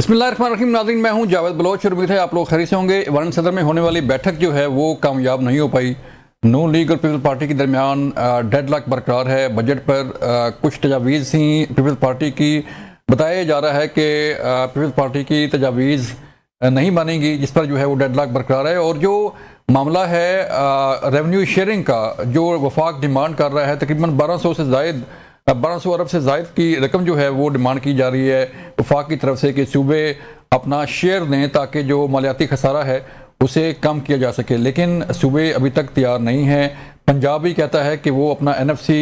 बिस्मिल्लाहिर्रहमानिर्रहीम। नाज़रीन, मैं हूं जावेद बलोच और उम्मीद है आप लोग खैरियत से होंगे। वारन सदर में होने वाली बैठक जो है वो कामयाब नहीं हो पाई। नून लीग और पीपल्स पार्टी के दरमियान डेडलॉक बरकरार है। बजट पर कुछ तजावीज़ थी पीपल्स पार्टी की। बताया जा रहा है कि पीपल्स पार्टी की तजावीज़ नहीं मानेगी, जिस पर जो है वो डेडलॉक बरकरार है। और जो मामला है रेवेन्यू शेयरिंग का, जो वफाक डिमांड कर रहा है, तकरीबन 1200 अरब से ज़ायद की रकम जो है वो डिमांड की जा रही है वफाक की तरफ से कि सूबे अपना शेयर दें ताकि जो मालियाती खसारा है उसे कम किया जा सके। लेकिन सूबे अभी तक तैयार नहीं है। पंजाब भी कहता है कि वो अपना NFC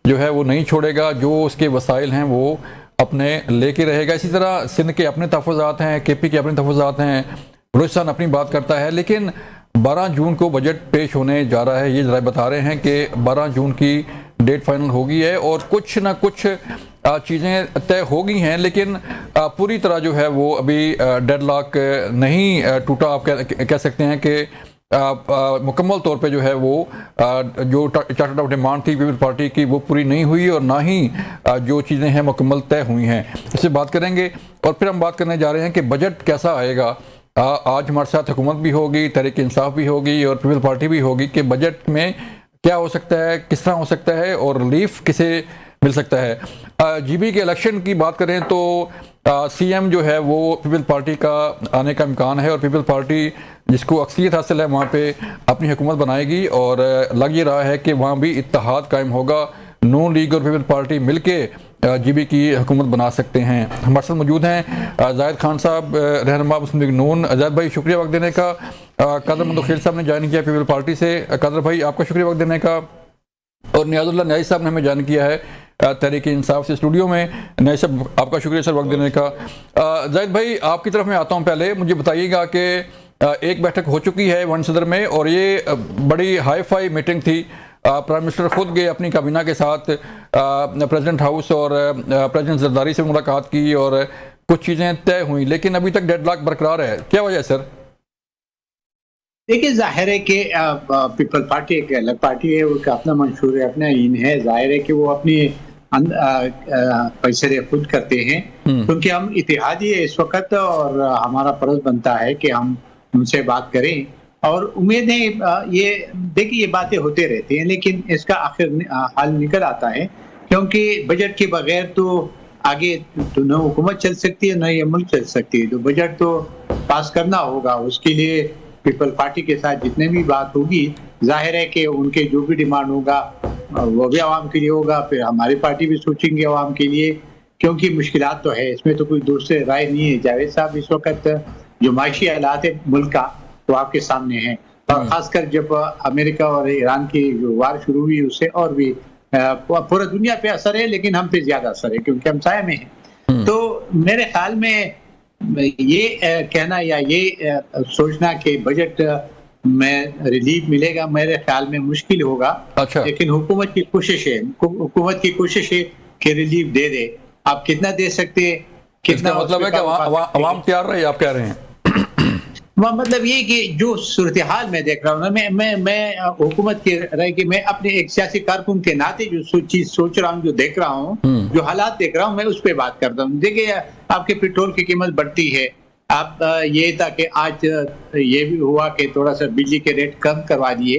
जो है वो नहीं छोड़ेगा, जो उसके वसाइल हैं वो अपने लेके रहेगा। इसी तरह सिंध के अपने तहफ़्फ़ुज़ात हैं, KP के अपने तहफ़्फ़ुज़ात हैं, बलूचिस्तान अपनी बात करता है। लेकिन 12 जून को बजट पेश होने जा रहा है। ये ज़रा बता रहे हैं कि 12 जून की डेट फाइनल हो गई है और कुछ ना कुछ चीज़ें तय हो गई हैं, लेकिन पूरी तरह जो है वो अभी डेडलॉक नहीं टूटा। आप कह सकते हैं कि मुकम्मल तौर पे जो है वो जो चार्टर ऑफ डिमांड थी पीपल्स पार्टी की वो पूरी नहीं हुई और ना ही जो चीज़ें हैं मुकम्मल तय हुई हैं। इससे बात करेंगे और फिर हम बात करने जा रहे हैं कि बजट कैसा आएगा। आज हमारे साथ हुकूमत भी होगी, तहरीक इंसाफ भी होगी और पीपल्स पार्टी भी होगी कि बजट में क्या हो सकता है, किस तरह हो सकता है और रिलीफ किसे मिल सकता है। GB के इलेक्शन की बात करें तो CM जो है वो पीपल्स पार्टी का आने का इम्कान है और पीपल्स पार्टी जिसको अक्सरियत हासिल है वहाँ पे अपनी हुकूमत बनाएगी और लग ये रहा है कि वहाँ भी इत्तेहाद कायम होगा। नून लीग और पीपल्स पार्टी मिलके GB की हुकूमत बना सकते हैं। हमारे साथ मौजूद हैं जाहिद खान साहब, रहनुमा मुस्लिम लीग नून। जाहिद भाई, शुक्रिया वक्त देने का। कादर मंदोखेल साहब ने ज्वाइन किया पीपल्स पार्टी से। कादर भाई, आपका शुक्रिया वक्त देने का। और नियाजुल्लाह न्याजी साहब ने हमें ज्वाइन किया है तहरीक इंसाफ से स्टूडियो में। न्याजी साहब, आपका शुक्रिया सर वक्त देने का। जाहिद भाई, आपकी तरफ मैं आता हूँ। पहले मुझे बताइएगा कि एक बैठक हो चुकी है वन सदर में और ये बड़ी हाई फाई मीटिंग थी। प्राइम मिनिस्टर खुद गए अपनी काबीना के साथ प्रेसिडेंट हाउस और प्रेसिडेंट जरदारी से मुलाकात की और कुछ चीज़ें तय हुई, लेकिन अभी तक डेडलॉक बरकरार है। क्या वजह है सर? देखिए, जाहिर है कि पीपल पार्टी एक अलग पार्टी है, उसका अपना मंशूर है, अपना इन है। जाहिर है कि वो अपनी फैसले खुद करते हैं क्योंकि हम इत्तेहादी है इस वक्त और हमारा फर्ज बनता है कि हम उनसे बात करें। और उम्मीद है ये देखिए, ये बातें होते रहती हैं लेकिन इसका आखिर हल निकल आता है, क्योंकि बजट के बगैर तो आगे तो न हुकूमत चल सकती है न ये मुल्क चल सकती है। तो बजट तो पास करना होगा, उसके लिए पीपल पार्टी के साथ जितने भी बात होगी, जाहिर है कि उनके जो भी डिमांड होगा वो भी आवाम के लिए होगा। फिर हमारी पार्टी भी सोचेंगे आवाम के लिए, क्योंकि मुश्किलात तो है, इसमें तो कोई दूसरे राय नहीं है। जावेद साहब, इस वक्त जो माशी हालात है मुल्क का तो आपके सामने है, और खासकर जब अमेरिका और ईरान की जो वार शुरू हुई उससे और भी पूरा दुनिया पे असर है, लेकिन हम पे ज्यादा असर है क्योंकि हम साया में हैं। तो मेरे ख्याल में ये कहना या ये सोचना कि बजट में रिलीफ मिलेगा, मेरे ख्याल में मुश्किल होगा। अच्छा। लेकिन हुकूमत की कोशिश है कि रिलीफ दे दे। आप कितना दे सकते हैं, कितना मतलब है कि अवाम तैयार रहे, आप कह रहे हैं? मतलब ये कि जो सूरत हाल में देख रहा हूँ ना, मैं हुकूमत की राय कि मैं अपने एक सियासी कारकुन के नाते जो चीज सोच रहा हूँ, जो देख रहा हूँ, जो हालात देख रहा हूँ, मैं उस पर बात करता हूँ। देखिए, आपके पेट्रोल की कीमत बढ़ती है। आप ये था कि आज ये भी हुआ कि थोड़ा सा बिजली के रेट कम करवा दिए,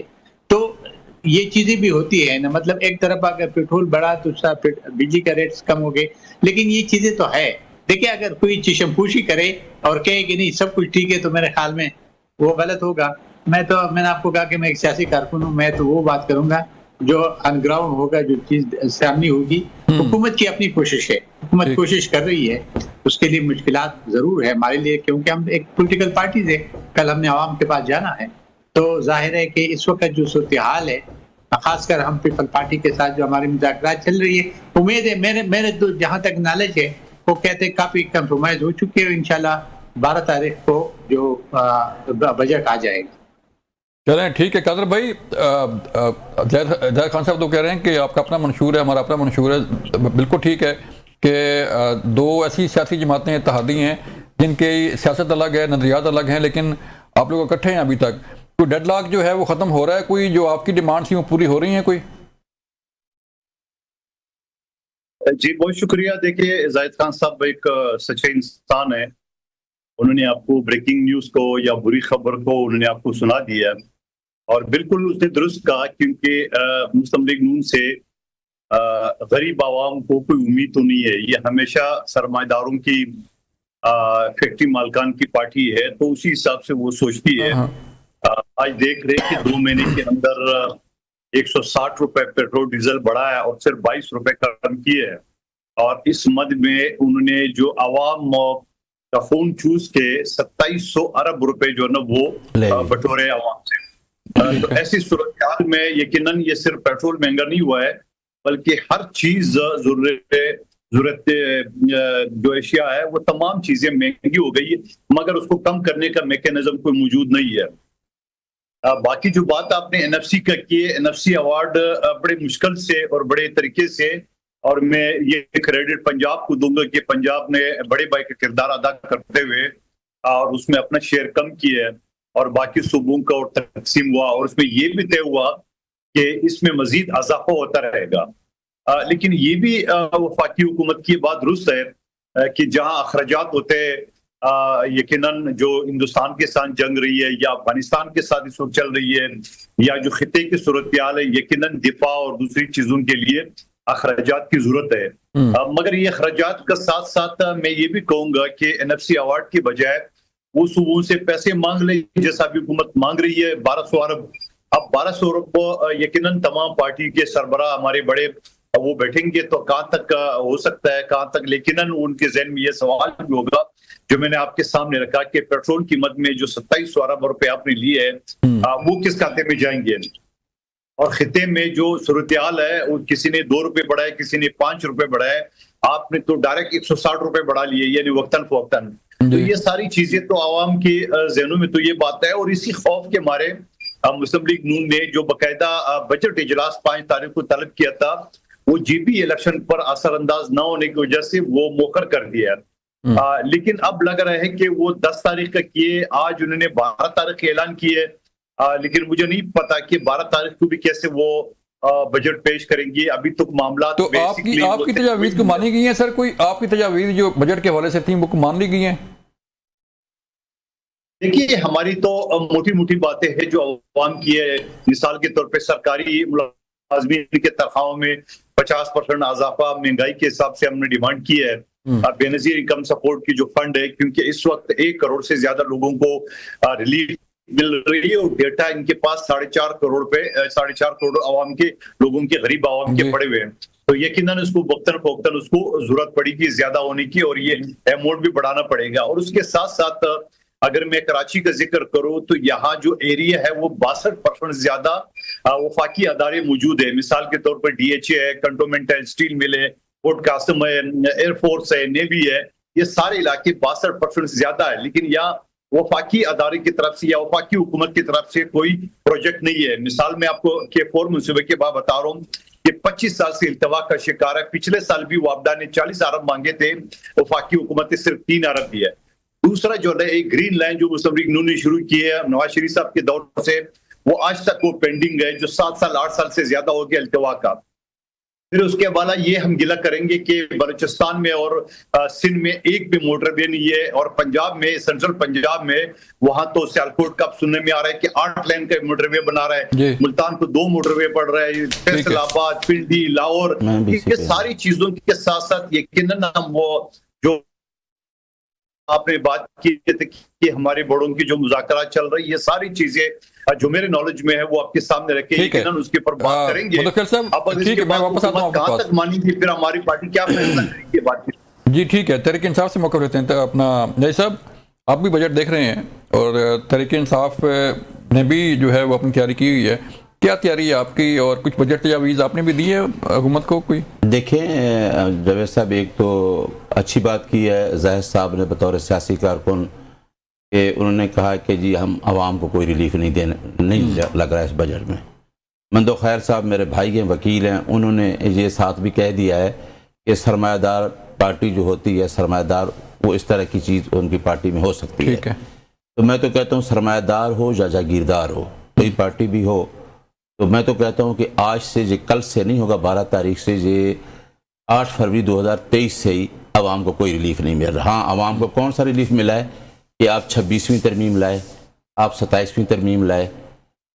तो ये चीजें भी होती है ना। मतलब एक तरफ अगर पेट्रोल बढ़ा तो बिजली का रेट कम हो गए, लेकिन ये चीजें तो है। देखिए, अगर कोई चशमपूशी करे और कहे कि नहीं सब कुछ ठीक है, तो मेरे ख्याल में वो गलत होगा। मैंने आपको कहा कि मैं एक सियासी कारकुन हूँ, मैं तो वो बात करूंगा जो अनग्राउंड होगा, जो चीज सामने होगी। हुकूमत की अपनी कोशिश है, हुकूमत कोशिश कर रही है, उसके लिए मुश्किलात जरूर है हमारे लिए, क्योंकि हम एक पॉलिटिकल पार्टी है। कल हमने आवाम के पास जाना है, तो जाहिर है कि इस वक्त जो सूरत हाल है, खासकर हम पीपल पार्टी के साथ जो हमारी मुज़ाकरात चल रही है, उम्मीद है मेरे तो जहाँ तक नॉलेज है वो कहते हैं काफी कंप्रोमाइज हो चुके हैं। इंशाल्लाह 12 तारीख को जो बजट आ जाएगा। चलें, ठीक है। कादर भाई, जाहिद खान साहब तो कह रहे हैं कि आपका अपना मंशूर है, हमारा अपना मंशूर है। बिल्कुल ठीक है कि दो ऐसी सियासी जमातें इत्तेहादी हैं जिनकी सियासत अलग है, नजरियात अलग हैं, लेकिन आप लोग इकट्ठे हैं अभी तक। तो डेडलॉक जो है वो ख़त्म हो रहा है? कोई जो आपकी डिमांड थी वो पूरी हो रही हैं कोई? जी बहुत शुक्रिया। देखिए, जाहिद खान साहब एक सच्चे इंसान है انہوں نے آپ کو بریکنگ نیوز کو یا بری خبر کو انہوں نے آپ کو سنا دیا، اور بالکل اس نے درست کہا، کیونکہ مسلم لیگ نون سے غریب عوام کو کوئی امید تو نہیں ہے. یہ ہمیشہ سرمایہ داروں کی فیکٹری مالکان کی پارٹی ہے، تو اسی حساب سے وہ سوچتی ہے. آج دیکھ رہے کہ 2 مہینے کے اندر 160 روپے پیٹرول ڈیزل بڑھا ہے اور صرف 22 روپے کم کیے ہے. اور اس مد میں انہوں نے جو عوام کا خون چوس کے 2700 ارب روپے جو ہے نا وہ بٹورے عوام سے. تو ایسی صورتحال میں یقیناً یہ صرف پیٹرول مہنگا نہیں ہوا ہے، بلکہ ہر چیز ضرورت جو اشیاء ہے وہ تمام چیزیں مہنگی ہو گئی ہے، مگر اس کو کم کرنے کا میکینزم کوئی موجود نہیں ہے. باقی جو بات آپ نے NFC کا کی ہے، NFC ایوارڈ بڑے مشکل سے اور بڑے طریقے سے، اور میں یہ کریڈٹ پنجاب کو دوں گا کہ پنجاب نے بڑے بھائی کا کردار ادا کرتے ہوئے اور اس میں اپنا شیئر کم کیا ہے، اور باقی صوبوں کا اور تقسیم ہوا، اور اس میں یہ بھی طے ہوا کہ اس میں مزید اضافہ ہوتا رہے گا. لیکن یہ بھی وفاقی حکومت کی بات درست ہے کہ جہاں اخراجات ہوتے یقیناً جو ہندوستان کے ساتھ جنگ رہی ہے یا افغانستان کے ساتھ اس وقت چل رہی ہے یا جو خطے کی صورتحال ہے، یقیناً دفاع اور دوسری چیزوں کے لیے اخراجات کی ضرورت ہے. مگر یہ اخراجات کا ساتھ ساتھ میں یہ بھی کہوں گا کہ NFC ایوارڈ کی بجائے وہ صوبوں سے پیسے مانگ لے، جیسا بھی حکومت مانگ رہی ہے 1200 ارب. اب 1200 ارب یقیناً تمام پارٹی کے سربراہ ہمارے بڑے وہ بیٹھیں گے تو کہاں تک ہو سکتا ہے، کہاں تک. لیکن ان کے ذہن میں یہ سوال بھی ہوگا جو میں نے آپ کے سامنے رکھا کہ پیٹرول قیمت میں جو 2700 ارب روپے آپ نے لیے ہیں وہ کس کھاتے میں جائیں گے، اور خطے میں جو صورتحال ہے وہ کسی نے 2 روپے بڑھائے، کسی نے 5 روپے بڑھائے، آپ نے تو ڈائریکٹ 160 روپے بڑھا لیے، یعنی وقتاً فوقتاً. تو یہ ساری چیزیں تو عوام کے ذہنوں میں تو یہ بات ہے، اور اسی خوف کے مارے مسلم لیگ نون نے جو باقاعدہ بجٹ اجلاس 5 تاریخ کو طلب کیا تھا وہ GB الیکشن پر اثر انداز نہ ہونے کی وجہ سے وہ موخر کر دیا ہے. لیکن اب لگ رہا ہے کہ وہ 10 تاریخ کا کیے، آج انہوں نے 12 تاریخ کا اعلان کیے، لیکن مجھے نہیں پتا کہ 12 تاریخ کو بھی کیسے وہ بجٹ پیش کریں گی. ابھی تک معاملات تو آپ کی تجاویز کو مانی گئی ہیں سر؟ کوئی آپ کی تجاویز جو بجٹ کے حوالے سے تھیں وہ مان لی گئی ہیں؟ دیکھیے ہماری تو موٹی موٹی باتیں ہیں جو عوام کی ہے. مثال کے طور پہ سرکاری ملازمین کے تنخواہوں میں 50% اضافہ مہنگائی کے حساب سے ہم نے ڈیمانڈ کی ہے. بے نظیر انکم سپورٹ کی جو فنڈ ہے، کیونکہ اس وقت 1 کروڑ سے زیادہ لوگوں کو ریلیف مل رہی ہے، اور ڈیٹا ان کے پاس 4.5 کروڑ پہ 4.5 کروڑ عوام کے لوگوں کے غریب عوام کے پڑے ہوئے ہیں. تو یقیناً اس کو وقتاً فوقتاً اس کو ضرورت پڑے گی زیادہ ہونے کی، اور یہ اماؤنٹ بھی بڑھانا پڑے گا. اور اس کے ساتھ ساتھ اگر میں کراچی کا ذکر کروں تو یہاں جو ایریا ہے وہ 62% زیادہ وفاقی ادارے موجود ہیں. مثال کے طور پر DHA ہے، کنٹونمنٹ ہے، اسٹیل مل ہے، پورٹ قاسم ہے، ایئر فورس ہے، نیوی ہے. یہ سارے علاقے 62% زیادہ ہے، لیکن یہاں وفاقی ادارے کی طرف سے یا وفاقی حکومت کی طرف سے کوئی پروجیکٹ نہیں ہے. مثال میں آپ کو K4 منصوبے کے بعد بتا رہا ہوں کہ 25 سال سے التوا کا شکار ہے. پچھلے سال بھی وابدہ نے 40 ارب مانگے تھے، وفاقی حکومت نے صرف 3 ارب دی ہے. دوسرا جو ہے ایک گرین لائن جو مسلم لیگ نون نے شروع کی ہے نواز شریف صاحب کے دور سے، وہ آج تک وہ پینڈنگ ہے، جو 7 سال 8 سال سے زیادہ ہو گیا التوا کا. پھر اس کے بعد یہ ہم گلہ کریں گے کہ بلوچستان میں اور سندھ میں ایک بھی موٹر وے نہیں ہے، اور پنجاب میں سینٹرل پنجاب میں وہاں تو سیالکوٹ کا سننے میں آ رہا ہے کہ 8 لین کا موٹر وے بنا رہا ہے. ملتان کو 2 موٹر وے پڑ رہا ہے، فیصل آباد، پنڈی، لاہور. یہ ساری چیزوں کے ساتھ ساتھ یقیناً ہم وہ جو آپ نے بات کی کہ ہمارے بڑوں کی جو مذاکرات چل رہی ہے، یہ ساری چیزیں جو میرے نالج میں ہے وہ آپ کے سامنے رکھے، یقیناً اس کے پر بات کریں گے. اب اس کے بعد حکومت کہاں تک مانی تھی، پھر ہماری پارٹی کیا فیصلہ کرے گی بات کی. جی ٹھیک ہے، تحریک انصاف سے موقع لیتے ہیں. اپنا جی صاحب، آپ بھی بجٹ دیکھ رہے ہیں اور تحریک انصاف نے بھی جو ہے وہ اپنی تیاری کی ہوئی ہے. کیا تیاری ہے آپ کی، اور کچھ بجٹ تجاویز آپ نے بھی دی ہے حکومت کو کوئی؟ دیکھیں جاوید صاحب، ایک تو اچھی بات کی ہے زاہد صاحب نے بطور سیاسی کارکن کہ انہوں نے کہا کہ جی ہم عوام کو کوئی ریلیف نہیں لگ رہا ہے اس بجٹ میں. مندو خیر صاحب میرے بھائی ہیں، وکیل ہیں، انہوں نے یہ ساتھ بھی کہہ دیا ہے کہ سرمایہ دار پارٹی جو ہوتی ہے، سرمایہ دار وہ اس طرح کی چیز ان کی پارٹی میں ہو سکتی ہے. تو میں تو کہتا ہوں سرمایہ دار ہو یا جاگیردار ہو، کوئی پارٹی بھی ہو، تو میں تو کہتا ہوں کہ آج سے یہ کل سے نہیں ہوگا، 12 تاریخ سے، یہ 8 فروری 2023 سے ہی عوام کو کوئی ریلیف نہیں مل رہا. ہاں، عوام کو کون سا ریلیف ملا ہے کہ آپ 26ویں ترمیم لائے, آپ 27ویں ترمیم لائے,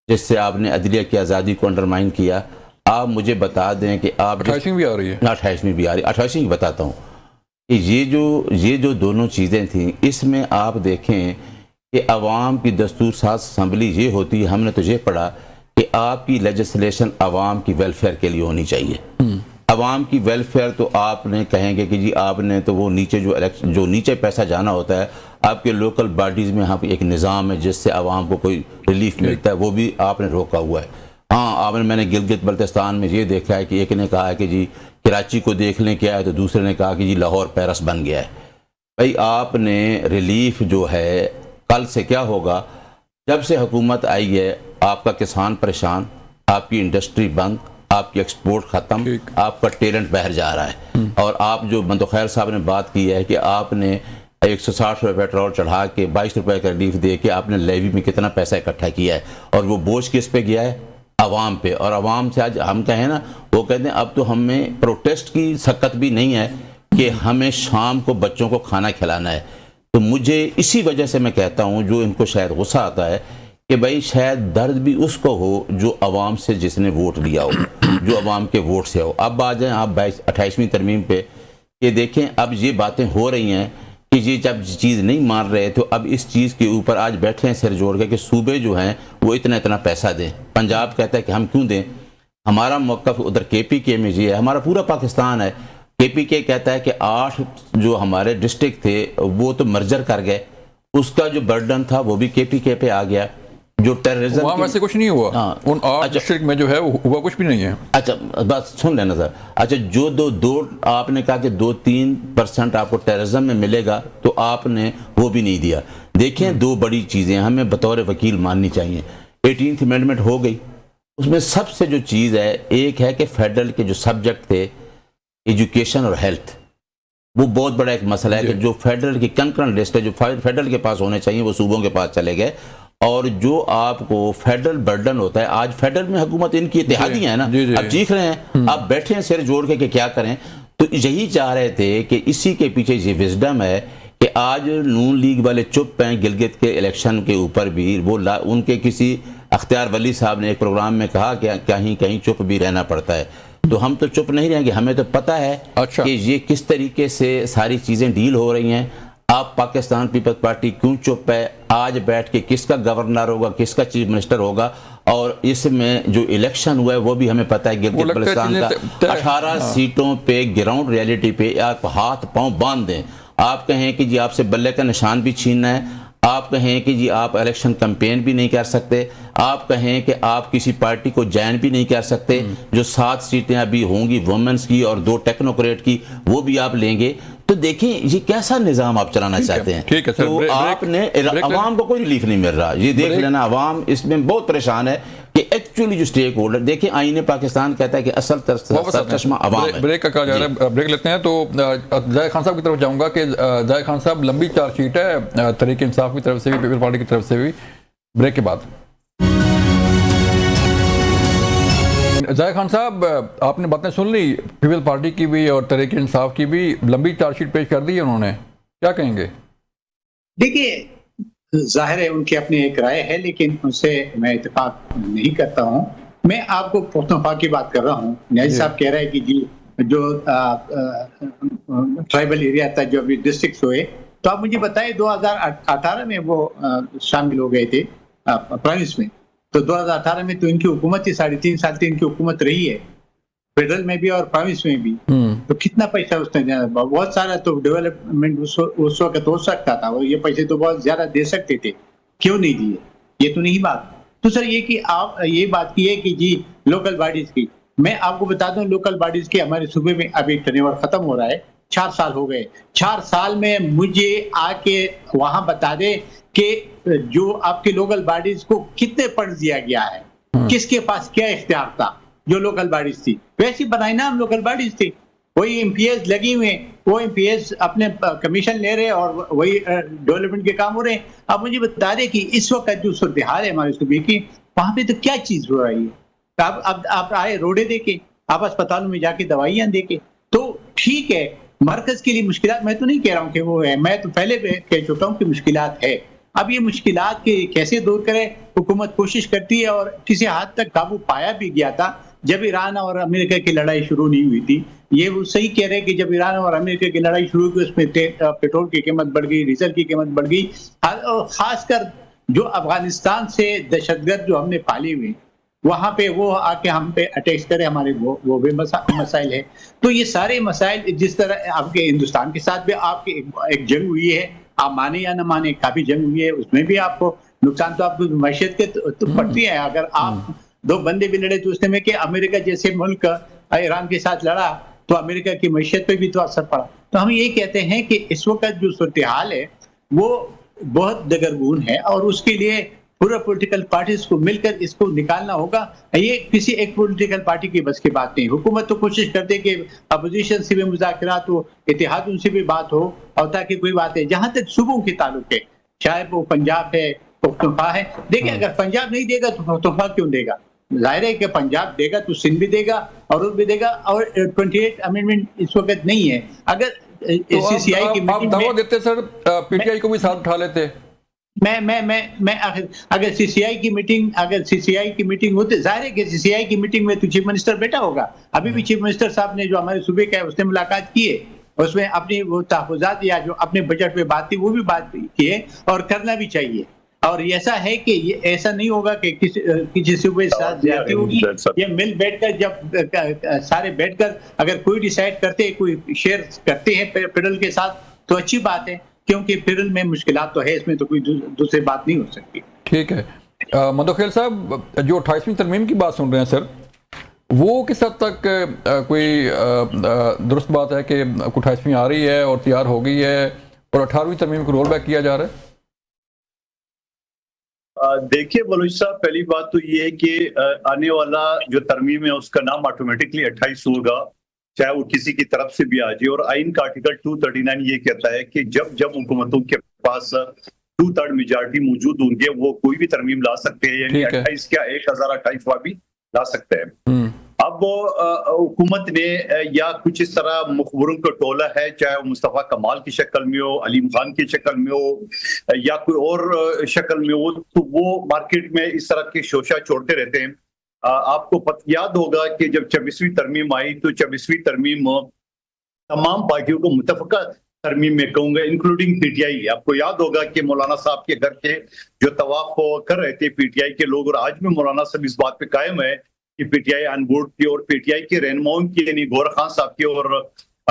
جس سے آپ نے عدلیہ کی آزادی کو انڈرمائن کیا. آپ مجھے بتا دیں کہ آپ 28ویں بھی آ رہی ہے. 28ویں بھی آ رہی, 28ویں کی بتاتا ہوں کہ یہ جو دونوں چیزیں تھیں, اس میں آپ دیکھیں کہ عوام کی دستور ساز اسمبلی یہ ہوتی ہے, ہم نے تو یہ پڑھا کہ آپ کی لیجسلیشن عوام کی ویلفیئر کے لیے ہونی چاہیے. عوام کی ویلفیئر تو آپ نے کہیں گے کہ جی آپ نے تو وہ نیچے جو نیچے پیسہ جانا ہوتا ہے, آپ کے لوکل باڈیز میں یہاں پہ ایک نظام ہے جس سے عوام کو کوئی ریلیف ملتا ہے, وہ بھی آپ نے روکا ہوا ہے. ہاں آپ نے, میں نے گلگت بلتستان میں یہ دیکھا ہے کہ ایک نے کہا ہے کہ جی کراچی کو دیکھ لیں کیا ہے, تو دوسرے نے کہا کہ جی لاہور پیرس بن گیا ہے. بھائی آپ نے ریلیف جو ہے کل سے کیا ہوگا, جب سے حکومت آئی ہے آپ کا کسان پریشان, آپ کی انڈسٹری بند, آپ کی ایکسپورٹ ختم, آپ کا ٹیلنٹ باہر جا رہا ہے. اور آپ جو منتخیر صاحب نے بات کی ہے کہ آپ نے 160 روپے پیٹرول چڑھا کے 22 روپے کا ریلیف دے کے آپ نے لیوی میں کتنا پیسہ اکٹھا کیا ہے, اور وہ بوجھ کس پہ گیا ہے, عوام پہ. اور عوام سے آج ہم کہیں نا, وہ کہتے ہیں اب تو ہمیں پروٹیسٹ کی سکت بھی نہیں ہے کہ ہمیں شام کو بچوں کو کھانا کھلانا ہے. تو مجھے اسی وجہ سے میں کہتا ہوں, جو ان کو شاید غصہ آتا ہے کہ بھائی شاید درد بھی اس کو ہو جو عوام سے جس نے ووٹ لیا ہو, جو عوام کے ووٹ سے ہو. اب آ جائیں آپ 28ویں ترمیم پہ, کہ دیکھیں اب یہ باتیں ہو رہی ہیں کہ یہ جب چیز نہیں مان رہے تو اب اس چیز کے اوپر آج بیٹھے ہیں سر جوڑ کے کہ صوبے جو ہیں وہ اتنا پیسہ دیں. پنجاب کہتا ہے کہ ہم کیوں دیں, ہمارا موقف ادھر KPK میں یہ ہے, ہمارا پورا پاکستان ہے. KPK کہتا ہے کہ 8 جو ہمارے ڈسٹرکٹ تھے وہ تو مرجر کر گئے, اس کا جو برڈن تھا وہ بھی KPK پہ آ گیا. جو ٹیررزم وہاں ویسے کچھ نہیں ہوا, ان 8 ڈسٹرکٹ میں جو ہے ہوا کچھ بھی نہیں ہے. اچھا بس سن لینا سر. اچھا جو دو آپ نے کہا کہ 2-3% آپ کو ٹیررزم میں ملے گا, تو آپ نے وہ بھی نہیں دیا. دیکھیں دو بڑی چیزیں ہمیں بطور وکیل ماننی چاہیے. 18th امینڈمنٹ ہو گئی, اس میں سب سے جو چیز ہے, ایک ہے کہ فیڈرل کے جو سبجیکٹ تھے ایجوکیشن اور ہیلتھ, وہ بہت بڑا ایک مسئلہ ہے کہ جو فیڈرل کی کنکرنٹ لسٹ ہے جو فیڈرل کے پاس ہونے چاہیے وہ صوبوں کے پاس چلے گئے. اور جو آپ کو فیڈرل برڈن ہوتا ہے, آج فیڈرل میں حکومت ان کی اتحادی ہیں نا, اب چیخ رہے ہیں, آپ بیٹھے ہیں سر جوڑ کے کہ کیا کریں. تو یہی چاہ رہے تھے کہ اسی کے پیچھے یہ وزڈم ہے کہ آج نون لیگ والے چپ ہیں گلگت کے الیکشن کے اوپر بھی. وہ ان کے کسی اختیار ولی صاحب نے ایک پروگرام میں کہا کہ کہیں چپ بھی رہنا پڑتا ہے. تو ہم تو چپ نہیں رہیں گے, ہمیں تو پتہ ہے کہ یہ کس طریقے سے ساری چیزیں ڈیل ہو رہی ہیں. آپ پاکستان پیپلز پارٹی کیوں چپ ہے, آج بیٹھ کے کس کا گورنر ہوگا, کس کا چیف منسٹر ہوگا, اور اس میں جو الیکشن ہوا ہے وہ بھی ہمیں پتہ ہے گلگت بلتستان کا 18 سیٹوں پہ گراؤنڈ ریئلٹی پہ آپ ہاتھ پاؤں باندھ دیں. آپ کہیں کہ جی آپ سے بلے کا نشان بھی چھیننا ہے, آپ کہیں کہ جی آپ الیکشن کمپین بھی نہیں کر سکتے, آپ کہیں کہ آپ کسی پارٹی کو جوائن بھی نہیں کر سکتے, جو 7 سیٹیں ابھی ہوں گی وومنس کی اور 2 ٹیکنوکریٹ کی وہ بھی آپ لیں گے. تو دیکھیں یہ کیسا نظام آپ چلانا چاہتے ہیں. تو آپ نے عوام کو کوئی ریلیف نہیں مل رہا, یہ دیکھ لینا. عوام اس میں بہت پریشان ہے کہ ایکچولی جو سٹیک ہولڈر, دیکھیں آئین پاکستان کہتا ہے کہ اصل سرچشمہ عوام ہے. بریک کا کہا جا رہا ہے, بریک لیتے ہیں. تو زاہد خان صاحب کی طرف جاؤں گا کہ زاہد خان صاحب لمبی چارج شیٹ ہے تحریک انصاف کی طرف سے بھی, پیپل پارٹی کی طرف سے بھی. بریک کے بعد زاہد خان صاحب آپ نے باتیں سن لی, پیپل پارٹی کی بھی اور تحریک انصاف کی بھی لمبی چارج شیٹ پیش کر دی ہے انہوں نے, کیا کہیں گے؟ دیکھیے ظاہر ہے ان کی اپنی ایک رائے ہے, لیکن ان سے میں اتفاق نہیں کرتا ہوں. میں آپ کو پختونخوا کی بات کر رہا ہوں. نیازی صاحب کہہ رہے ہیں کہ جی جو ٹرائبل ایریا تھا جو ابھی ڈسٹرکٹس ہوئے, تو آپ مجھے بتائیں 2018 میں وہ شامل ہو گئے تھے پروونس میں, تو 2018 میں تو ان کی حکومت ہی 3.5 سال تھی ان کی حکومت رہی ہے, فیڈرل میں بھی اور پروونس میں بھی. تو کتنا پیسہ اس نے دینا, بہت سارا تو ڈیولپمنٹ اس وقت ہو سکتا تھا, اور یہ پیسے تو بہت زیادہ دے سکتے تھے, کیوں نہیں دیے, یہ تو نہیں بات. تو سر یہ کہ آپ یہ بات کی ہے کہ جی لوکل باڈیز کی, میں آپ کو بتا دوں لوکل باڈیز کے ہمارے صوبے میں ابھی ٹرنیور ختم ہو رہا ہے, 4 سال ہو گئے. 4 سال میں مجھے آ کے وہاں بتا دے کہ جو آپ کے لوکل باڈیز کو کتنے فنڈ دیا گیا ہے, کس کے پاس کیا اختیار تھا. جو لوکل باڈیز تھی ویسی بنائی نا, ہم لوکل باڈیز تھی, وہی ایم پی ایز لگی ہوئے, وہ ایم پی ایز اپنے کمیشن لے رہے اور وہی ڈیولپمنٹ کے کام ہو رہے ہیں. آپ مجھے بتا دیں کہ اس وقت جو صورتحال ہے ہمارے صوبے کی, وہاں پہ تو کیا چیز ہو رہی ہے. آپ آئے روڈیں دیکھیں, آپ اسپتالوں میں جا کے دوائیاں دیکھیں, تو ٹھیک ہے मरकज के लिए मुश्किलात, मैं तो नहीं कह रहा हूँ कि वो है, मैं तो पहले भी कह चुका हूँ कि मुश्किलात है। अब ये मुश्किलात के कैसे दूर करे, हुकूमत कोशिश करती है, और किसी हद तक काबू पाया भी गया था जब ईरान और अमेरिका की लड़ाई शुरू नहीं हुई थी। ये वो सही कह रहे हैं कि जब ईरान और अमेरिका की लड़ाई शुरू हुई उसमें पेट्रोल की कीमत बढ़ गई, डीजल की कीमत बढ़ गई, और खासकर जो अफगानिस्तान से दहशतगर्द जो हमने पाली हुई, वहां पे वो आके हम पे अटैक करे, हमारे वो भी मसाइल है। तो ये सारे मसाइल, जिस तरह आपके हिंदुस्तान के साथ भी आपकी एक जंग हुई है, आप माने या न माने, काफी जंग हुई है, उसमें भी आपको नुकसान तो आपको मैशियत के तो पड़ती है। अगर आप दो बंदे भी लड़े तो उसने में कि अमेरिका जैसे मुल्क ईरान के साथ लड़ा तो अमेरिका की मैशियत पे भी तो असर पड़ा। तो हम ये कहते हैं कि इस वक्त जो सूरत हाल है वो बहुत दगरगून है, और उसके लिए पूरा पॉलिटिकल पार्टीज को मिलकर इसको निकालना होगा। ये किसी एक पॉलिटिकल पार्टी की बस की बात नहीं। हुकूमत तो कोशिश करते कि अपोजिशन से भी मुज़ाकरात हो, इत्तेहाद उनसे भी बात हो, और ताकि कोई बात है। जहां तक सूबों के ताल्लुक है, चाहे वो पंजाब है, पख्तूनख्वा है, देखिए अगर पंजाब नहीं देगा तो पख्तूनख्वा क्यों देगा? जाहिर है कि पंजाब देगा तो सिंध भी देगा और भी देगा, और 28 अमेंडमेंट इस वक्त नहीं है। अगर तो सीसीआई की आप मीटिंग दावा में देते सर पीटीआई को भी साथ उठा लेते। मैं अगर सीसीआई की मीटिंग होती, जाहिर है कि सीसीआई की मीटिंग में तो चीफ मिनिस्टर बैठा होगा। अभी भी चीफ मिनिस्टर साहब ने जो हमारे सूबे का है उसने मुलाकात की है, उसमें अपनी वो तहफ़्फ़ुज़ात या जो अपने बजट पे बात थी वो भी बात की है, और करना भी चाहिए। और ऐसा है कि ये ऐसा नहीं होगा कि किसी सूबे के साथ ज्यादती होगी। ये मिल बैठकर, जब सारे बैठकर अगर कोई डिसाइड करते हैं, कोई शेयर करते हैं फेडरल के साथ, तो अच्छी बात है, क्योंकि फेडरल में मुश्किलात तो है, इसमें तो कोई दूसरी बात नहीं हो सकती। ठीक है मदोखेल साहब, जो 28वीं तरमीम की बात सुन रहे हैं सर, वो किस हद तक दुरुस्त बात है कि 28वीं आ रही है और तैयार हो गई है और 18वीं तरमीम को रोल बैक किया जा रहा है? देखिए बलूच साहब, पहली बात तो ये है कि आने वाला जो तरमीम है उसका नाम ऑटोमेटिकली 28 होगा, चाहे वो किसी की तरफ से भी आ जाए। और आइन का आर्टिकल 239 ये कहता है कि जब जब हुकूमतों के पास 2/3 मेजॉरिटी मौजूद होंगे वो कोई भी तरमीम ला सकते हैं, यानी 28 क्या 1028वां भी ला सकते हैं। अब हुकूमत ने या कुछ इस तरह मुखबरों का टोला है, चाहे वो मुस्तफ़ा कमाल की शक्ल में हो, अलीम खान की शक्ल में हो, या कोई और शक्ल में हो, तो वो मार्केट में इस तरह के शोशा छोड़ते रहते हैं। आपको याद होगा कि जब 26वीं तरमीम आई तो 26वीं तरमीम तमाम पार्टियों को मुतफ़क़ा तरमीम में कहूंगा, इंक्लूडिंग पीटीआई। आपको याद होगा कि मौलाना साहब के घर के जो तवाफ कर रहे थे पीटीआई के लोग, और आज भी मौलाना साहब इस बात पे कायम है कि पीटीआई ऑन बोर्ड की, और पीटीआई के रहनुमाओं की यानी गौहर खान साहब के और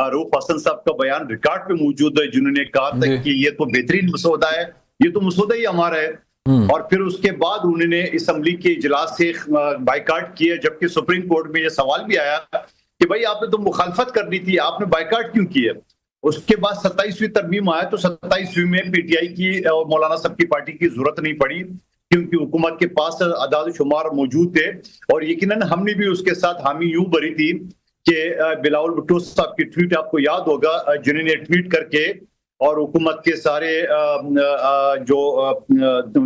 रऊफ हसन साहब का बयान रिकॉर्ड पे मौजूद है, जिन्होंने कहा था कि ये तो बेहतरीन मसौदा है, ये तो मसौदा ही हमारा है। और फिर उसके बाद उन्होंने असम्बली के इजलास से बाइकाट किया, जबकि सुप्रीम कोर्ट में यह सवाल भी आया कि भाई आपने तो मुखालफत करनी थी, आपने बाइकाट क्यों किया? उसके बाद 27वीं तरमीम आया तो 27वीं में पीटीआई की और मौलाना साहब की पार्टी की जरूरत नहीं पड़ी, क्योंकि हुकूमत के पास आदाद शुमार मौजूद थे। और यकीनन हमने भी उसके साथ हामी यूं भरी थी कि बिलावल भुट्टो साहब की ट्वीट आपको याद होगा, जिन्होंने ट्वीट करके और हुकूमत के सारे जो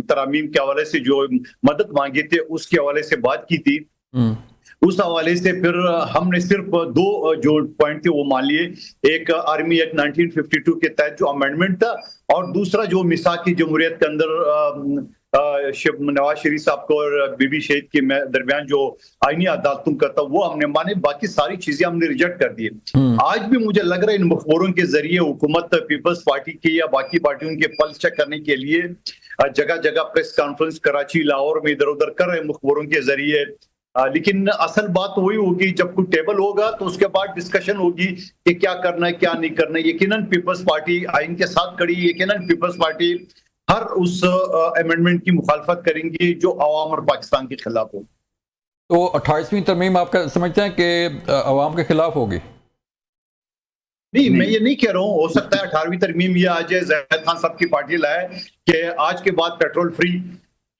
तरामीम के हवाले से जो मदद मांगी थी उसके हवाले से बात की थी। उस हवाले से फिर हमने सिर्फ 2 जो पॉइंट थे वो मान लिए, एक आर्मी एक्ट 1952 के तहत जो अमेंडमेंट था, और दूसरा जो मिसाकी जमहूरियत के अंदर नवाज शरीफ साहब को और बीबी शहीद के दरमियान जो आईनी अदालतों का था वो हमने माने, बाकी सारी चीजें हमने रिजेक्ट कर दी। आज भी मुझे लग रहा है इन मुखबरों के जरिए हुकूमत पीपल्स पार्टी की या बाकी पार्टियों के पल्स चेक करने के लिए जगह जगह प्रेस कॉन्फ्रेंस कराची लाहौर में इधर उधर कर रहे हैं मुखबरों के जरिए। लेकिन असल बात वही होगी जब कोई टेबल होगा तो उसके बाद डिस्कशन होगी कि क्या करना है क्या नहीं करना है। यकीनन पीपल्स पार्टी आइन के साथ खड़ी, यकीनन पीपल्स पार्टी हर उस अमेंडमेंट की मुखालफत करेंगी जो अवाम और पाकिस्तान के खिलाफ हो। तो 28वीं तरमीम आपका समझते हैं कि अवाम के खिलाफ होगी? नहीं, मैं ये नहीं कह रहा हूँ, हो सकता है 18वीं तरमीम ये आ जाए, ज़ाहिद खान साहब की पार्टी लाए कि आज के बाद पेट्रोल फ्री,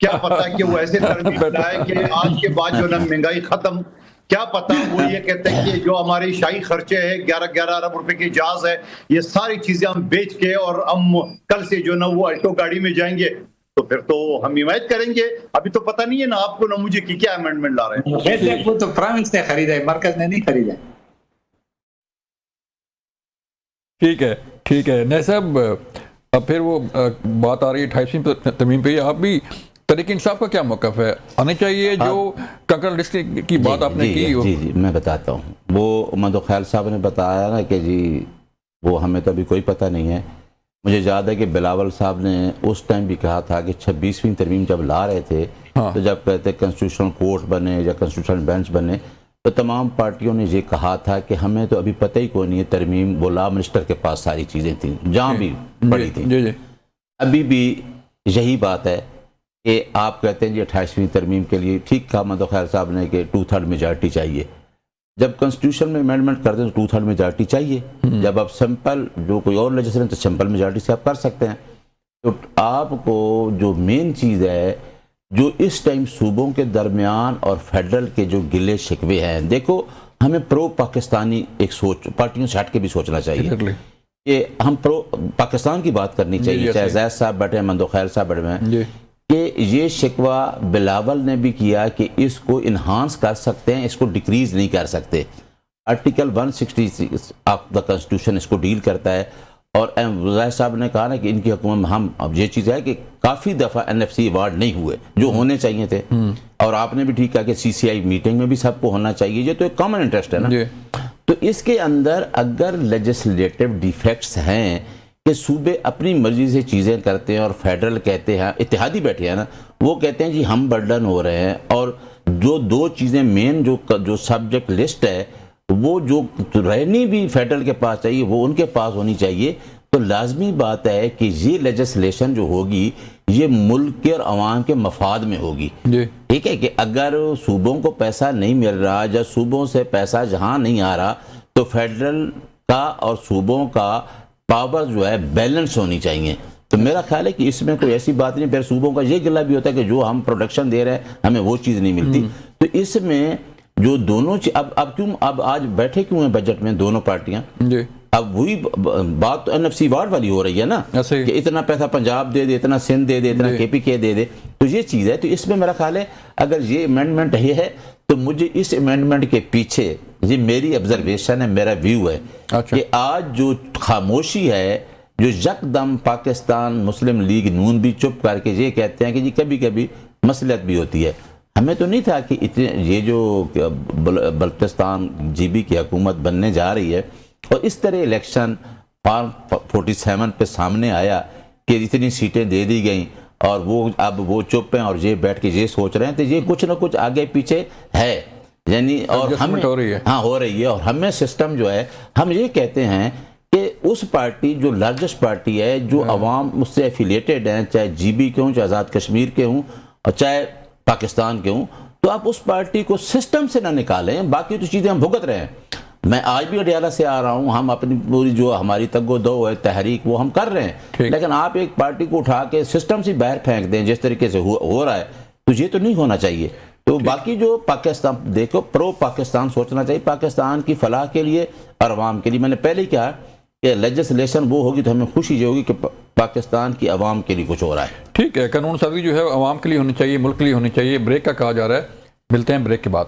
क्या पता कि वो ऐसे तरमीम लाए कि आज के बाद जो ना महंगाई खत्म, क्या पता वो ये कहते हैं कि जो हमारे शाही खर्चे हैं 11-11 अरब रुपए की जहाज है, ये सारी चीजें हम बेच के और हम कल से जो ना वो अल्टो गाड़ी में जाएंगे, तो फिर तो हम हिमायत करेंगे। अभी तो पता नहीं है ना आपको ना मुझे कि क्या अमेंडमेंट ला रहे हैं। वो तो प्राइम मिनिस्टर ने खरीदा है, मरकज ने नहीं खरीदा है। ٹھیک ہے ٹھیک ہے نہیں صاحب، اب پھر وہ بات آ رہی ہے 28ویں ترمیم پہ، آپ بھی تحریک انصاف کا کیا موقف ہے؟ آنے چاہیے جو کنکرنٹ لسٹ کی بات آپ نے کی؟ جی میں بتاتا ہوں، وہ احمد خیال صاحب نے بتایا نا کہ جی وہ ہمیں تو ابھی کوئی پتہ نہیں ہے. مجھے یاد ہے کہ بلاول صاحب نے اس ٹائم بھی کہا تھا کہ 26ویں ترمیم جب لا رہے تھے تو جب کہتے کنسٹیٹیوشنل کورٹ بنے یا کنسٹیٹیوشنل بینچ بنے تو تمام پارٹیوں نے یہ کہا تھا کہ ہمیں تو ابھی پتہ ہی کوئی نہیں ہے ترمیم، وہ لا منسٹر کے پاس ساری چیزیں تھیں جہاں بھی پڑی تھیں. ابھی بھی یہی بات ہے کہ آپ کہتے ہیں جی 28ویں ترمیم کے لیے ٹھیک کہا احمد خیال صاحب نے کہ 2/3 میجارٹی چاہیے. جب کنسٹیٹیوشن میں امینڈمنٹ کرتے ہیں تو 2/3 میجارٹی چاہیے. جب آپ سمپل جو کوئی اور لیجسلیشن تو سمپل میجارٹی سے آپ کر سکتے ہیں. تو آپ کو جو مین چیز ہے جو اس ٹائم صوبوں کے درمیان اور فیڈرل کے جو گلے شکوے ہیں، دیکھو ہمیں پرو پاکستانی ایک سوچ پارٹیوں سے ہٹ کے بھی سوچنا چاہیے کہ ہم پرو پاکستان کی بات کرنی چاہیے. چاہے زید صاحب بیٹھے ہیں، مندو خیل صاحب بیٹھے ہیں، کہ یہ شکوہ بلاول نے بھی کیا کہ اس کو انہانس کر سکتے ہیں، اس کو ڈیکریز نہیں کر سکتے. آرٹیکل 166 آف دا کنسٹیٹیوشن اس کو ڈیل کرتا ہے. اور زید صاحب نے کہا نا کہ ان کی حکومت ہم اب یہ چیز ہے کہ کافی دفعہ NFC ایوارڈ نہیں ہوئے جو ہونے چاہیے تھے. اور آپ نے بھی ٹھیک کہا کہ CCI میٹنگ میں بھی سب کو ہونا چاہیے، یہ تو ایک کامن انٹرسٹ ہے نا. تو اس کے اندر اگر لیجسلیٹو ڈیفیکٹس ہیں کہ صوبے اپنی مرضی سے چیزیں کرتے ہیں اور فیڈرل کہتے ہیں، اتحادی بیٹھے ہیں نا، وہ کہتے ہیں جی ہم برڈن ہو رہے ہیں، اور جو دو چیزیں مین جو سبجیکٹ لسٹ ہے وہ جو رہنی بھی فیڈرل کے پاس چاہیے وہ ان کے پاس ہونی چاہیے. تو لازمی بات ہے کہ یہ لیجسلیشن جو ہوگی یہ ملک کے اور عوام کے مفاد میں ہوگی. ٹھیک ہے کہ اگر صوبوں کو پیسہ نہیں مل رہا یا صوبوں سے پیسہ جہاں نہیں آ رہا تو فیڈرل کا اور صوبوں کا پاور جو ہے بیلنس ہونی چاہیے. تو میرا خیال ہے کہ اس میں کوئی ایسی بات نہیں. پھر صوبوں کا یہ گلہ بھی ہوتا ہے کہ جو ہم پروڈکشن دے رہے ہیں ہمیں وہ چیز نہیں ملتی. تو اس میں جو دونوں اب آج بیٹھے کیوں ہیں بجٹ میں دونوں پارٹیاں؟ اب وہی بات تو NFC ایوارڈ والی ہو رہی ہے نا کہ اتنا پیسہ پنجاب دے دے، اتنا سندھ دے دے، اتنا KPK دے دے. تو یہ چیز ہے. تو اس میں میرا خیال ہے اگر یہ امینڈمنٹ یہ ہے تو مجھے اس امینڈمنٹ کے پیچھے یہ میری آبزرویشن ہے، میرا ویو ہے کہ آج جو خاموشی ہے، جو یکدم پاکستان مسلم لیگ نون بھی چپ کر کے یہ کہتے ہیں کہ جی کبھی کبھی مصلحت بھی ہوتی ہے. ہمیں تو نہیں تھا کہ یہ جو بلوچستان GB کی حکومت بننے جا رہی ہے اور اس طرح الیکشن فارم 47 پہ سامنے آیا کہ اتنی سیٹیں دے دی گئیں اور وہ اب وہ چپ ہیں اور یہ بیٹھ کے یہ سوچ رہے ہیں. تو یہ کچھ نہ کچھ آگے پیچھے ہے، یعنی اور ہمیں ہو رہی ہے. اور ہمیں سسٹم جو ہے ہم یہ کہتے ہیں کہ اس پارٹی جو لارجسٹ پارٹی ہے، جو عوام اس سے ایفیلیٹڈ ہیں، چاہے GB کے ہوں، چاہے آزاد کشمیر کے ہوں اور چاہے پاکستان کے ہوں، تو آپ اس پارٹی کو سسٹم سے نہ نکالیں. باقی تو چیزیں ہم بھگت رہے ہیں. میں آج بھی اڈیالہ سے آ رہا ہوں، ہم اپنی پوری جو ہماری تگ و دو ہے تحریک وہ ہم کر رہے ہیں، لیکن آپ ایک پارٹی کو اٹھا کے سسٹم سے باہر پھینک دیں جس طریقے سے ہو رہا ہے، تو یہ تو نہیں ہونا چاہیے. تو باقی جو پاکستان دیکھو پرو پاکستان سوچنا چاہیے، پاکستان کی فلاح کے لیے اور عوام کے لیے. میں نے پہلے ہی کہا کہ لیجسلیشن وہ ہوگی تو ہمیں خوشی یہ ہوگی کہ پاکستان کی عوام کے لیے کچھ ہو رہا ہے. ٹھیک ہے، قانون سازی جو ہے عوام کے لیے ہونی چاہیے، ملک کے لیے ہونی چاہیے. بریک کا کہا جا رہا ہے، ملتے ہیں بریک کے بعد.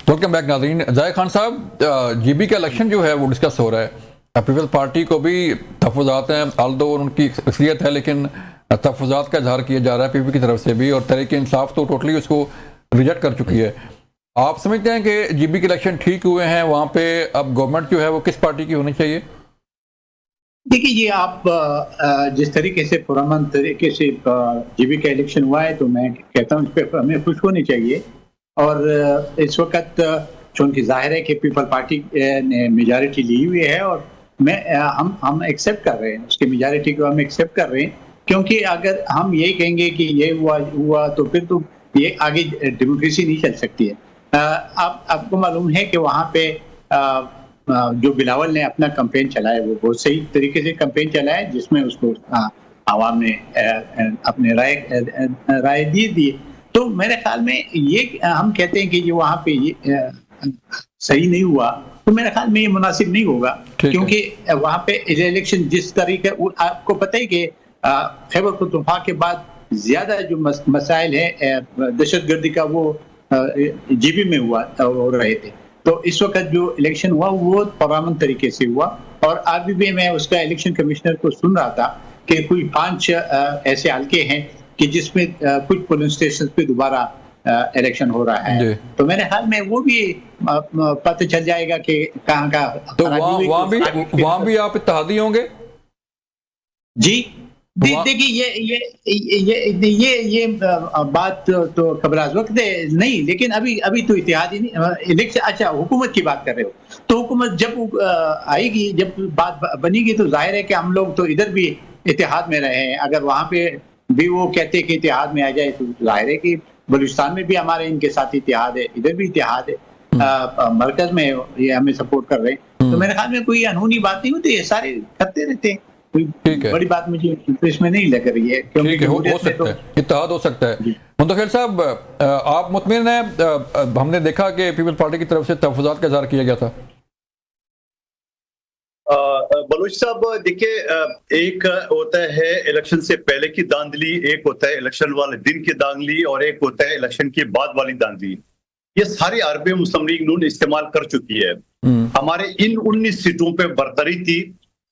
ویلکم بیک ناظرین. ظاہر خان صاحب، GB کا الیکشن جو ہے وہ ڈسکس ہو رہا ہے. پیپلز پارٹی کو بھی تحفظات ہیں، آلدو ان کی اکثریت ہے لیکن تحفظات کا اظہار کیا جا رہا ہے PP کی طرف سے بھی، اور تحریک انصاف تو ٹوٹلی اس کو ریجیکٹ کر چکی ہے. آپ سمجھتے ہیں کہ GB کے الیکشن ٹھیک ہوئے ہیں؟ وہاں پہ اب گورنمنٹ جو ہے وہ کس پارٹی کی ہونی چاہیے؟ دیکھیے، یہ آپ جس طریقے سے پرامن طریقے سے GB کا الیکشن ہوا ہے تو میں کہتا ہوں اس پہ ہمیں خوش ہونی چاہیے. اور اس وقت چونکہ ظاہر ہے کہ پیپل پارٹی نے میجارٹی لی ہوئی ہے اور ہم ایکسیپٹ کر رہے ہیں، اس کی میجارٹی کو ہم ایکسیپٹ کر رہے ہیں. کیونکہ اگر ہم یہ کہیں گے کہ یہ ہوا تو پھر تو یہ آگے ڈیموکریسی نہیں چل سکتی ہے. آپ کو معلوم ہے کہ وہاں پہ جو بلاول نے اپنا کمپین چلایا وہ بہت صحیح طریقے سے کمپین چلایا، جس میں اس کو عوام نے اپنے رائے دی. تو میرے خیال میں یہ ہم کہتے ہیں کہ یہ وہاں پہ صحیح نہیں ہوا، تو میرے خیال میں یہ مناسب نہیں ہوگا. کیونکہ وہاں پہ الیکشن جس طریقے آپ کو پتہ ہی کہ خیبر پختونخوا کے بعد ज्यादा जो मसाइल है दहशत गर्दी का वो जीबी में हो रहे थे। तो इस वक्त जो इलेक्शन हुआ वो पुरअमन तरीके से हुआ। और अभी भी मैं उसका इलेक्शन कमिश्नर को सुन रहा था कि कोई 5 ऐसे हल्के हैं कि जिसमें कुछ पोलिंग स्टेशन पे दोबारा इलेक्शन हो रहा है। तो मेरे ख्याल में वो भी पता चल जाएगा कि कहाँ का। तो वहाँ भी आप इत्तेहादी होंगे? जी देखिए ये बात तो खबराज वक्त नहीं, लेकिन अभी तो इत्तेहादी नहीं इलेक्शन। अच्छा, हुकूमत की बात कर रहे हो, तो हुकूमत जब आएगी, जब बात बनेगी, तो जाहिर है कि हम लोग तो इधर भी इत्तेहाद में रहे हैं। अगर वहां पे भी वो कहते हैं कि इत्तेहाद में आ जाए, तो जाहिर है कि बलूचिस्तान में भी हमारे इनके साथ इत्तेहाद है, इधर भी इत्तेहाद है, मरकज में ये हमें सपोर्ट कर रहे हैं। तो मेरे ख्याल में कोई अनहोनी बात नहीं होती, ये सारे करते रहते हैं, कोई बड़ी बात मुझे इसमें नहीं लग रही है। क्योंकि हो सकता है इत्तेहाद हो सकता है। मुंतखिल साहब, आप मुतमिन हैं? हमने देखा कि पीपल्स पार्टी की तरफ से तहफ़्फ़ुज़ात का इज़हार किया गया था। बलूच साहब, देखिए, एक होता है इलेक्शन से पहले की धांधली, एक होता है इलेक्शन वाले दिन की धांधली, और एक होता है इलेक्शन के बाद वाली धांधली। ये सारी अरबे मुस्लिम लीग नून इस्तेमाल कर चुकी है। हमारे इन 19 सीटों पे बरतरी थी,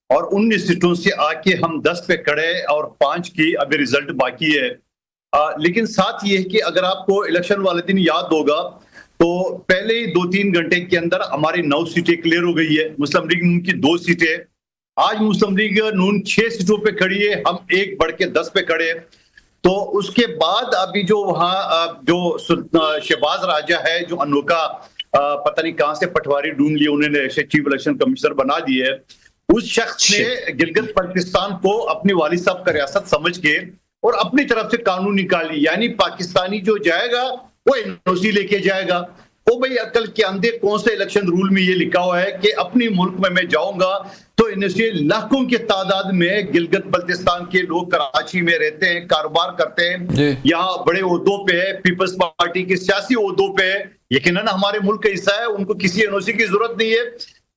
और 19 सीटों से आके हम 10 पे खड़े, और 5 की अभी रिजल्ट बाकी है। लेकिन साथ ये है कि अगर आपको इलेक्शन वाले दिन याद होगा, तो पहले ही 2-3 घंटे के अंदर हमारी 9 सीटें क्लियर हो गई है। मुस्लिम लीग नून की 2 सीटें, आज मुस्लिम लीग नून 6 सीटों पे खड़ी है, हम 1 बढ़ के 10 पे खड़े। तो उसके बाद अभी जो वहाँ जो शहबाज राजा है, जो अनोखा पता नहीं कहां से पटवारी ढूंढ लिए उन्होंने, चीफ इलेक्शन कमिश्नर बना दिए है, उस शख्स ने गिलगित बल्तिस्तान को अपने वालिद साहब का रियासत समझ के और अपनी तरफ से कानून निकाली। यानी पाकिस्तानी जो जाएगा वो एनओसी लेके जाएगा। ओ भाई, अकल के अंधे, कौन से इलेक्शन रूल में ये लिखा हुआ है कि अपनी मुल्क में मैं जाऊंगा तो इनसे लाखों की तादाद में गिलगित बल्तिस्तान के लोग कराची में रहते हैं, कारोबार करते हैं, यहाँ बड़े ओहदों पे है, पीपल्स पार्टी के सियासी ओहदों पे है, यकीनन हमारे मुल्क का हिस्सा है, उनको किसी एनओसी की जरूरत नहीं है।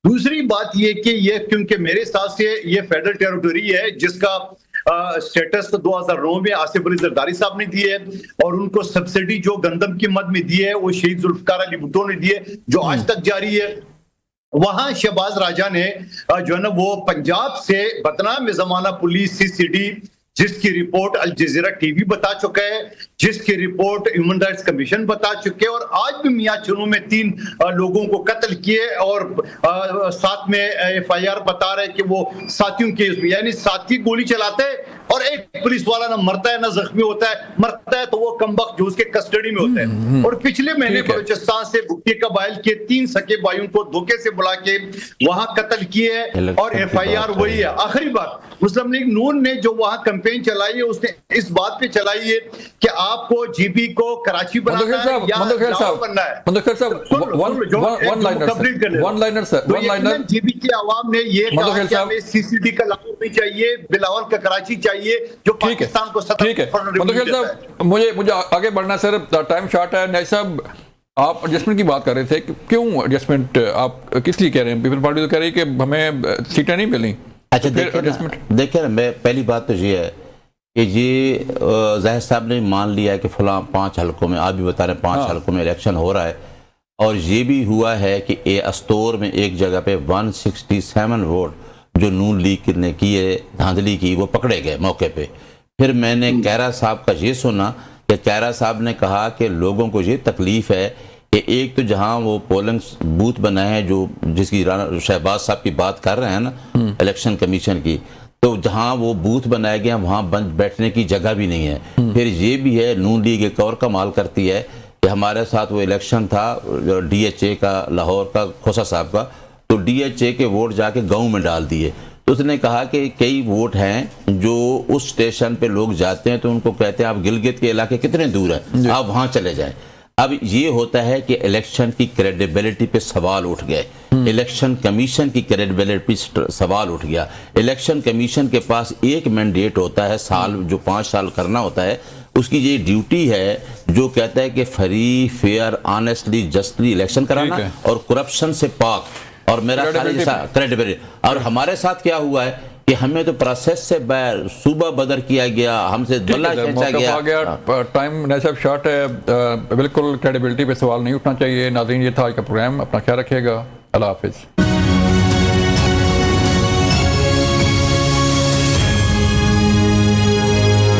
दूसरी बात ये कि ये, क्योंकि मेरे हिसाब से ये फेडरल टेरिटरी है, जिसका स्टेटस तो 2009 में आसिफ अली जरदारी साहब ने दिए, और उनको सब्सिडी जो गंदम की मद में दी है वो शहीद जुल्फकार अली भुट्टो ने दिए, जो आज तक जारी है। वहां शहबाज राजा ने जो है ना, वो पंजाब से बदनाम जमाना पुलिस CCD, जिसकी रिपोर्ट अल जजीरा टीवी बता चुका है, जिसकी रिपोर्ट ह्यूमन राइट्स कमीशन बता चुके हैं, और आज भी मियां चुनू में 3 लोगों को कत्ल किए, और साथ में FIR बता रहे कि वो साथियों के, यानी साथी गोली चलाते हैं और एक पुलिस वाला ना मरता है ना जख्मी होता है, मरता है तो वो कमबख्त जो उसके कस्टडी में होता है। और पिछले महीने बलूचिस्तान से भुट्टी कबाइल के 3 सके भाइयों को धोखे से बुला के वहां कत्ल किए, और FIR वही है। आखिरी बात, मुस्लिम लीग नून ने जो वहां कैंपेन चलाई है, उसने इस बात पे चलाई है कि आपको GB को कराची बनाना है या लाहौर बनना है। GB की आवाम ने ये कहा कि हमें CCD का लाहौर भी चाहिए, बिलावल का कराची चाहिए, जो पाकिस्तान को मुझे आगे बढ़ना सर, टाइम शॉर्ट है। नहीं साहब, आप एडजस्टमेंट की बात कर रहे थे, क्यों एडजस्टमेंट आप किस लिए कह रहे हैं? पीपल्स पार्टी तो कह रही है कि हमें सीटें नहीं मिली। अच्छा, देखिए ना, मैं पहली बात तो ये है कि ये ज़ाहिर साहब ने मान लिया है कि फलां 5 हलकों में, आप भी बता रहे हैं 5 हलकों में इलेक्शन हो रहा है, और ये भी हुआ है कि अस्तोर में एक जगह पे 167 वोट जो नून लीग ने किए, धांधली की, वो पकड़े गए मौके पे। फिर मैंने कैरा साहब का ये सुना कि कैरा साहब ने कहा कि लोगों को ये तकलीफ है कि एक तो जहां वो पोलिंग बूथ बनाए हैं, जो जिसकी शहबाज साहब की बात कर रहे हैं ना, इलेक्शन कमीशन की, तो जहां वो बूथ बनाए गए वहां बैठने की जगह भी नहीं है। फिर ये भी है, नून लीग एक और कमाल करती है कि हमारे साथ वो इलेक्शन था DHA का, लाहौर का, खोसा साहब का, तो DHA के वोट जाके गाँव में डाल दिए। तो उसने कहा कि कई वोट हैं जो उस स्टेशन पे लोग जाते हैं तो उनको कहते हैं आप गिलगित के इलाके कितने दूर हैं, आप वहां चले जाएं। अब ये होता है कि इलेक्शन की क्रेडिबिलिटी पे सवाल उठ गए, इलेक्शन कमीशन की क्रेडिबिलिटी पे सवाल उठ गया। इलेक्शन कमीशन के पास एक मैंडेट होता है साल, जो 5 साल करना होता है, उसकी ये ड्यूटी है जो कहता है कि free, fair, honestly, justly election कराना और करप्शन से पाक, और मेरा क्रेडिबिलिटी। और हमारे साथ क्या हुआ है کہ ہمیں تو پروسیس سے صوبہ بدر کیا گیا، ہم سے دلہ کھینچا گیا. ٹائم نصب شارٹ ہے، بالکل کریڈیبلٹی پہ سوال نہیں اٹھنا چاہیے. ناظرین یہ تھا آج کا پروگرام، اپنا خیال رکھیے گا، اللہ حافظ.